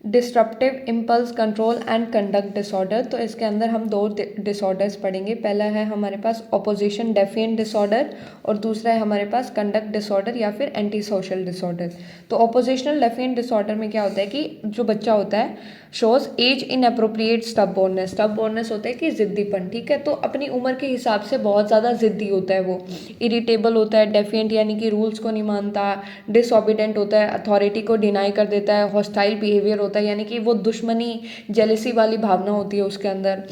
Disruptive impulse control and conduct disorder. तो इसके अंदर हम दो डिसऑर्डर्स पढ़ेंगे। पहला है हमारे पास ऑपोजिशन डेफिएंट डिसऑर्डर और दूसरा है हमारे पास कंडक्ट डिसऑर्डर या फिर एंटी सोशल डिसऑर्डर। तो ऑपोजिशनल डेफिएंट डिसऑर्डर में क्या होता है कि जो बच्चा होता है शोज एज इन अप्रोप्रिएट स्टबबोर्ननेस। स्टबबोर्ननेस होता है कि जिद्दीपन, ठीक है। तो अपनी उम्र के हिसाब से बहुत ज़्यादा जिद्दी होता है वो, इरिटेबल होता है, डेफिएंट यानी कि रूल्स को नहीं मानता, डिसओबीडेंट होता है, अथॉरिटी को डिनाई कर देता है, हॉस्टाइल बिहेवियर होता है यानी कि वो दुश्मनी जेलेसी वाली भावना होती है उसके अंदर।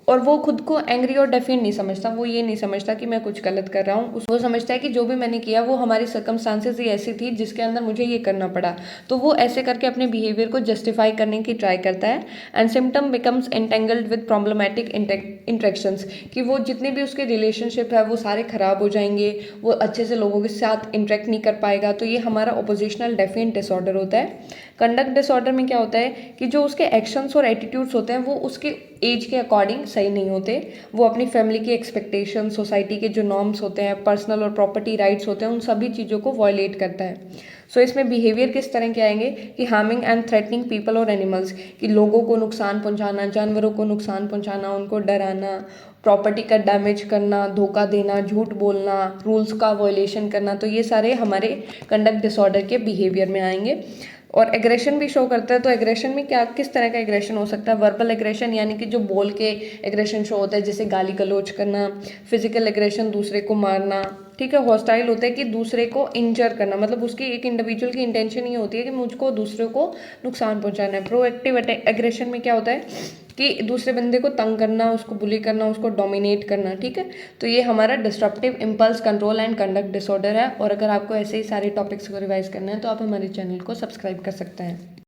और वो खुद को एंग्री और डेफिएंट नहीं समझता, वो ये नहीं समझता कि मैं कुछ गलत कर रहा हूँ, वो समझता है कि जो भी मैंने किया वो हमारी सर्कमस्टांसेस ही ऐसी थी जिसके अंदर मुझे ये करना पड़ा। तो वो ऐसे करके अपने बिहेवियर को जस्टिफाई करने की ट्राई करता है। And symptom becomes entangled with problematic interactions, कि वो जितने भी उसके रिलेशनशिप है वो सारे खराब हो जाएंगे, वो अच्छे से लोगों के साथ इंटरेक्ट नहीं कर पाएगा। तो ये हमारा ऑपोजिशनल डेफिएंट डिसऑर्डर होता है। कंडक्ट डिसऑर्डर में क्या होता है कि जो उसके एक्शंस और एटीट्यूड्स होते हैं वो उसके एज के अकॉर्डिंग सही नहीं होते। वो अपनी फैमिली की एक्सपेक्टेशन, सोसाइटी के जो नॉर्म्स होते हैं, पर्सनल और प्रॉपर्टी राइट्स होते हैं, उन सभी चीज़ों को वॉयलेट करता है। सो इसमें बिहेवियर किस तरह के आएंगे कि हार्मिंग एंड थ्रेटनिंग पीपल और एनिमल्स, कि लोगों को नुकसान पहुंचाना, जानवरों को नुकसान पहुंचाना, उनको डराना, प्रॉपर्टी का डैमेज करना, धोखा देना, झूठ बोलना, रूल्स का वॉयलेशन करना। तो ये सारे हमारे कंडक्ट डिसऑर्डर के बिहेवियर में आएंगे। और एग्रेशन भी शो करता है। तो एग्रेशन में क्या किस तरह का एग्रेशन हो सकता है? वर्बल एग्रेशन यानी कि जो बोल के एग्रेशन शो होता है, जैसे गाली गलौज करना। फिजिकल एग्रेशन दूसरे को मारना, ठीक है। हॉस्टाइल होता है कि दूसरे को इंजर करना, मतलब उसकी एक इंडिविजुअल की इंटेंशन ये होती है कि मुझको दूसरे को नुकसान पहुंचाना है। प्रोएक्टिव एग्रेशन में क्या होता है कि दूसरे बंदे को तंग करना, उसको बुली करना, उसको डोमिनेट करना, ठीक है। तो ये हमारा disruptive impulse control and conduct disorder है। और अगर आपको ऐसे ही सारे टॉपिक्स को रिवाइज करना है तो आप हमारे चैनल को सब्सक्राइब कर सकते हैं।